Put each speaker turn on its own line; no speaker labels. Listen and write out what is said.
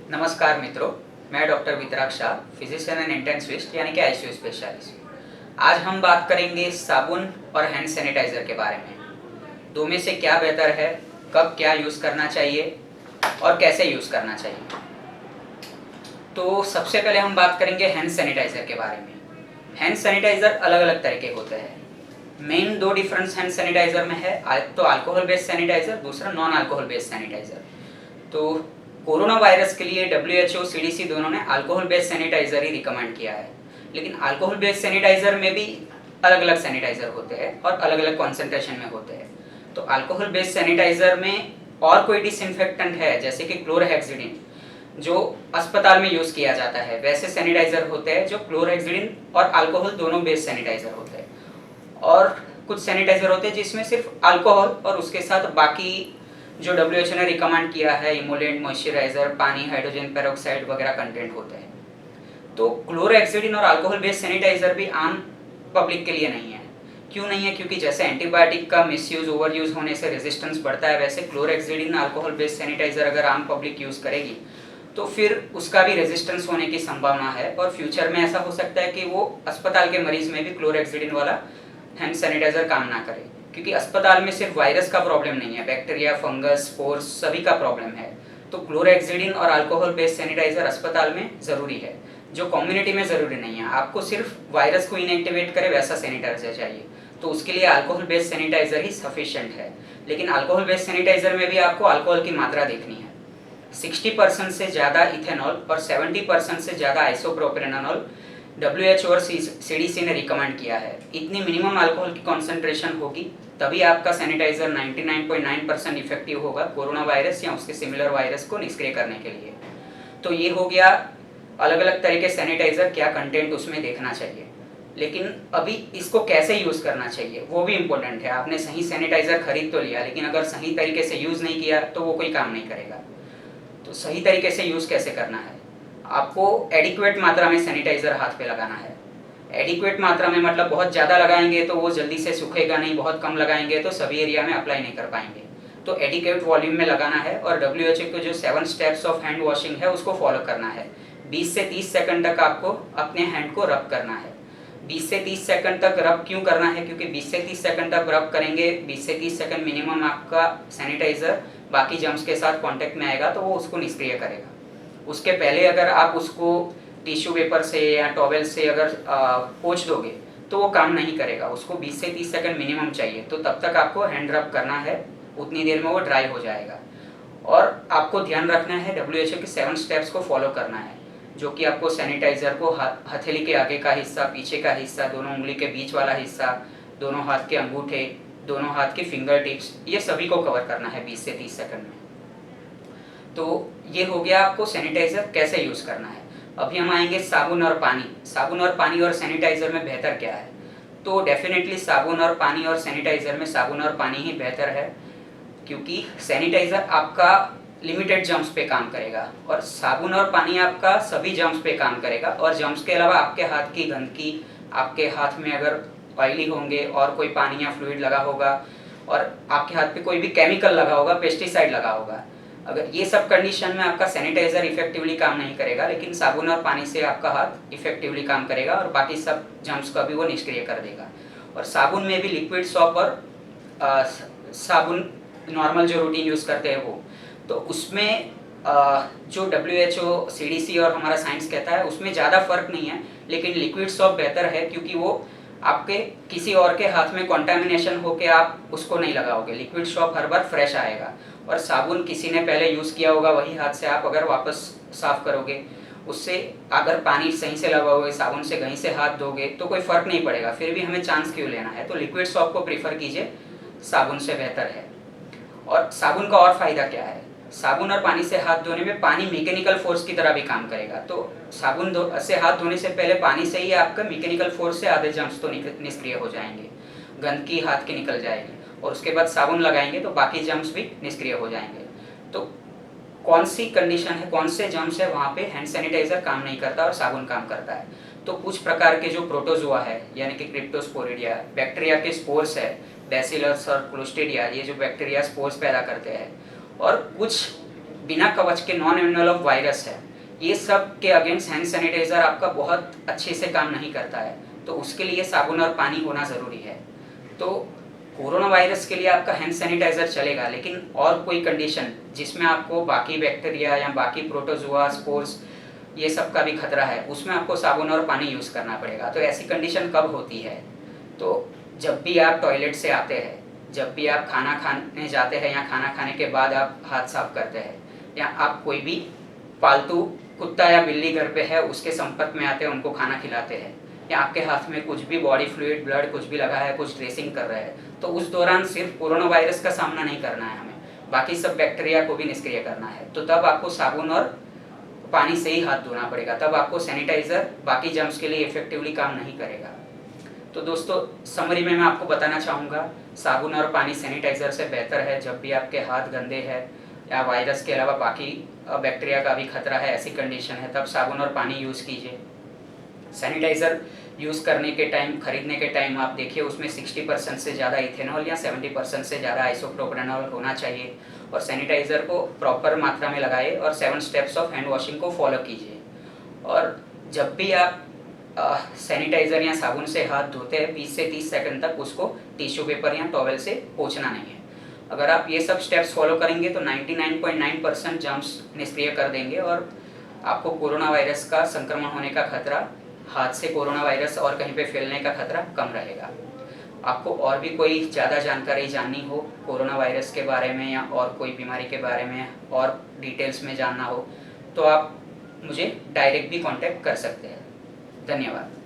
नमस्कार मित्रों, मैं doctor Vitrag Shah, physician and intensivist यानी कि आईसीयू स्पेशलिस्ट। आज हम बात करेंगे साबुन और हैंड सैनिटाइज़र के बारे में। दो में से क्या बेहतर है, कब क्या यूज़ करना चाहिए और कैसे यूज़ करना चाहिए। तो सबसे पहले हम बात करेंगे हैंड सैनिटाइज़र के बारे में। हैंड सैनिटाइज़र अलग अलग तरह के होते हैं। मेन दो डिफरेंस हैंड सैनिटाइज़र में है, तो अल्कोहल बेस्ड सैनिटाइज़र, दूसरा नॉन अल्कोहल बेस्ड सैनिटाइज़र। तो कोरोना वायरस के लिए WHO, CDC दोनों ने अल्कोहल बेस्ड सैनिटाइज़र ही रिकमेंड किया है। लेकिन अल्कोहल बेस्ड सैनिटाइज़र में भी अलग अलग सैनिटाइज़र होते हैं और अलग अलग कॉन्सेंट्रेशन में होते हैं। तो अल्कोहल बेस्ड सैनिटाइज़र में और कोई डिसइंफेक्टेंट है जैसे कि क्लोरहेक्सिडिन, जो अस्पताल में यूज़ किया जाता है, वैसे सैनिटाइज़र होते हैं जो क्लोरहेक्सिडिन और अल्कोहल दोनों बेस्ड सैनिटाइज़र होते हैं। और कुछ सैनिटाइज़र होते हैं जिसमें सिर्फ अल्कोहल और उसके साथ बाकी जो WHO ने रिकमेंड किया है, इमोलेंट, मॉइस्चराइज़र, पानी, हाइड्रोजन पेरोक्साइड वगैरह कंटेंट होते हैं। तो क्लोरहेक्सिडिन और अल्कोहल बेस्ड सैनिटाइज़र भी आम पब्लिक के लिए नहीं है। क्यों नहीं है? क्योंकि जैसे एंटीबायोटिक का मिसयूज़, ओवरयूज़ होने से रेजिस्टेंस बढ़ता है, वैसे क्लोरहेक्सिडिन अल्कोहल बेस्ड सैनिटाइज़र अगर आम पब्लिक यूज़ करेगी तो फिर उसका भी रेजिस्टेंस होने की संभावना है और फ्यूचर में ऐसा हो सकता है कि वो अस्पताल के मरीज में भी क्लोरहेक्सिडिन वाला हैंड सैनिटाइज़र काम ना करे। क्योंकि अस्पताल में सिर्फ वायरस का प्रॉब्लम नहीं है, बैक्टीरिया, फंगस, स्पोर्स सभी का प्रॉब्लम है। तो क्लोरहेक्सिडिन और अल्कोहल बेस्ड सैनिटाइज़र अस्पताल में ज़रूरी है, जो कम्युनिटी में ज़रूरी नहीं है। आपको सिर्फ वायरस को इनएक्टिवेट करे वैसा सैनिटाइज़र चाहिए, तो उसके लिए अल्कोहल बेस्ड सैनिटाइज़र ही सफिशिएंट है। लेकिन अल्कोहल बेस्ड सैनिटाइज़र में भी आपको अल्कोहल की मात्रा देखनी है। 60% से ज़्यादा इथेनॉल और 70% से ज़्यादा आइसोप्रोपेनॉल WHO और CDC ने रिकमेंड किया है। इतनी मिनिमम अल्कोहल की कॉन्सेंट्रेशन होगी तभी आपका सैनिटाइज़र 99.9% इफेक्टिव होगा कोरोना वायरस या उसके सिमिलर वायरस को निष्क्रिय करने के लिए। तो ये हो गया अलग अलग तरह के सैनिटाइज़र, क्या कंटेंट उसमें देखना चाहिए। लेकिन अभी इसको कैसे यूज़ करना चाहिए वो भी इम्पोर्टेंट है। आपने सही सैनिटाइज़र खरीद तो लिया, लेकिन अगर सही तरीके से यूज़ नहीं किया तो वो कोई काम नहीं करेगा। तो सही तरीके से यूज़ कैसे करना है? आपको एडिक्वेट मात्रा में सैनिटाइज़र हाथ पे लगाना है। एडिक्वेट मात्रा में मतलब बहुत ज़्यादा लगाएंगे तो वो जल्दी से सूखेगा नहीं, बहुत कम लगाएंगे तो सभी एरिया में अप्लाई नहीं कर पाएंगे। तो एडिक्वेट वॉल्यूम में लगाना है और WHO के जो 7 स्टेप्स ऑफ हैंड वॉशिंग है उसको फॉलो करना है। 20 से 30 सेकंड तक आपको अपने हैंड को रब करना है। 20 से 30 सेकंड तक रब क्यों करना है? क्योंकि 20 से 30 सेकंड तक रब करेंगे, 20 से 30 सेकंड मिनिमम आपका सैनिटाइज़र बाकी जर्म्स के साथ कांटेक्ट में आएगा तो वो उसको निष्क्रिय करेगा। उसके पहले अगर आप उसको टिश्यू पेपर से या टॉवेल से अगर पोंछ दोगे तो वो काम नहीं करेगा। उसको 20 से 30 सेकंड मिनिमम चाहिए, तो तब तक आपको हैंड रब करना है, उतनी देर में वो ड्राई हो जाएगा। और आपको ध्यान रखना है WHO के 7 स्टेप्स को फॉलो करना है, जो कि आपको सैनिटाइज़र को हथेली के आगे का हिस्सा, पीछे का हिस्सा, दोनों उंगली के बीच वाला हिस्सा, दोनों हाथ के अंगूठे, दोनों हाथ के फिंगर टिप्स, ये सभी को कवर करना है 20 से 30 सेकंड में। तो ये हो गया आपको सैनिटाइज़र कैसे यूज़ करना है। अभी हम आएंगे साबुन और पानी। साबुन और पानी और सैनिटाइज़र में बेहतर क्या है? तो डेफिनेटली साबुन और पानी और सैनिटाइज़र में साबुन और पानी ही बेहतर है, क्योंकि सैनिटाइज़र आपका लिमिटेड जर्म्स पे काम करेगा और साबुन और पानी आपका सभी जर्म्स पे काम करेगा। और जर्म्स के अलावा आपके हाथ की गंदगी, आपके हाथ में अगर ऑयली होंगे और कोई पानी या फ्लूइड लगा होगा और आपके हाथ पे कोई भी केमिकल लगा होगा, पेस्टिसाइड लगा होगा, अगर ये सब कंडीशन में आपका सैनिटाइज़र इफेक्टिवली काम नहीं करेगा, लेकिन साबुन और पानी से आपका हाथ इफेक्टिवली काम करेगा और बाकी सब जर्म्स का भी वो निष्क्रिय कर देगा। और साबुन में भी लिक्विड सोप और साबुन नॉर्मल जो रूटीन यूज़ करते हैं वो, तो उसमें जो WHO, CDC और हमारा साइंस कहता है उसमें ज़्यादा फर्क नहीं है। लेकिन लिक्विड सोप बेहतर है क्योंकि वो आपके किसी और के हाथ में कॉन्टामिनेशन होके आप उसको नहीं लगाओगे। लिक्विड सोप हर बार फ्रेश आएगा और साबुन किसी ने पहले यूज़ किया होगा, वही हाथ से आप अगर वापस साफ़ करोगे, उससे अगर पानी सही से लगाओगे, साबुन से कहीं से हाथ धोगे तो कोई फ़र्क नहीं पड़ेगा। फिर भी हमें चांस क्यों लेना है? तो लिक्विड सोप को प्रीफर कीजिए, साबुन से बेहतर है। और साबुन का और फ़ायदा क्या है? साबुन और पानी से हाथ धोने में पानी मैकेनिकल फोर्स की तरह भी काम करेगा। तो साबुन से हाथ धोने से पहले पानी से ही आपका मैकेनिकल फोर्स से आधे जर्म्स तो निष्क्रिय हो जाएंगे, गंदगी हाथ की निकल जाएगी, और उसके बाद साबुन लगाएंगे तो बाकी जर्म्स भी निष्क्रिय हो जाएंगे। तो कौन सी कंडीशन है, कौन से जर्म्स है, वहाँ पे हैंड सैनिटाइज़र काम नहीं करता और साबुन काम करता है। तो कुछ प्रकार के जो प्रोटोजोआ है यानी कि क्रिप्टोस्पोरिडिया, बैक्टीरिया के स्पोर्स है, बैसिलस और क्लोस्ट्रीडिया, ये जो बैक्टीरिया स्पोर्स पैदा करते हैं, और कुछ बिना कवच के नॉन एनवेलप वायरस है, ये सब के अगेंस्ट हैंड सैनिटाइज़र आपका बहुत अच्छे से काम नहीं करता है, तो उसके लिए साबुन और पानी होना ज़रूरी है। तो कोरोना वायरस के लिए आपका हैंड सैनिटाइज़र चलेगा, लेकिन और कोई कंडीशन जिसमें आपको बाकी बैक्टीरिया या बाकी प्रोटोजोआ, स्पोर्स ये सब का भी खतरा है, उसमें आपको साबुन और पानी यूज़ करना पड़ेगा। तो ऐसी कंडीशन कब होती है? तो जब भी आप टॉयलेट से आते हैं, जब भी आप खाना खाने जाते हैं या खाना खाने के बाद आप हाथ साफ करते हैं, या आप कोई भी पालतू कुत्ता या बिल्ली घर पे है उसके संपर्क में आते हैं, उनको खाना खिलाते हैं, या आपके हाथ में कुछ भी बॉडी फ्लूइड, ब्लड कुछ भी लगा है, कुछ ड्रेसिंग कर रहे हैं, तो उस दौरान सिर्फ कोरोना वायरस का सामना नहीं करना है हमें, बाकी सब बैक्टीरिया को भी निष्क्रिय करना है। तो तब आपको साबुन और पानी से ही हाथ धोना पड़ेगा, तब आपको सैनिटाइज़र बाकी जर्म्स के लिए इफेक्टिवली काम नहीं करेगा। तो दोस्तों, समरी में मैं आपको बताना चाहूँगा, साबुन और पानी सैनिटाइज़र से बेहतर है। जब भी आपके हाथ गंदे हैं या वायरस के अलावा बाकी बैक्टीरिया का भी खतरा है, ऐसी कंडीशन है, तब साबुन और पानी यूज़ कीजिए। सैनिटाइज़र यूज़ करने के टाइम, खरीदने के टाइम आप देखिए उसमें 60% से ज़्यादा इथेनॉल या 70% से ज़्यादा आइसोप्रोपेनॉल होना चाहिए, और सैनिटाइज़र को प्रॉपर मात्रा में लगाइए और 7 स्टेप्स ऑफ हैंड वॉशिंग को फॉलो कीजिए। और जब भी आप सैनिटाइज़र या साबुन से हाथ धोते हैं 20 से 30 सेकंड तक उसको टिश्यू पेपर या टॉवेल से पोंछना नहीं है। अगर आप ये सब स्टेप्स फॉलो करेंगे तो 99.9% जर्म्स निष्क्रिय कर देंगे और आपको कोरोना वायरस का संक्रमण होने का खतरा, हाथ से कोरोना वायरस और कहीं पे फैलने का खतरा कम रहेगा। आपको और भी कोई ज़्यादा जानकारी जाननी हो कोरोना वायरस के बारे में या और कोई बीमारी के बारे में और डिटेल्स में जानना हो, तो आप मुझे डायरेक्ट भी कांटेक्ट कर सकते हैं। धन्यवाद।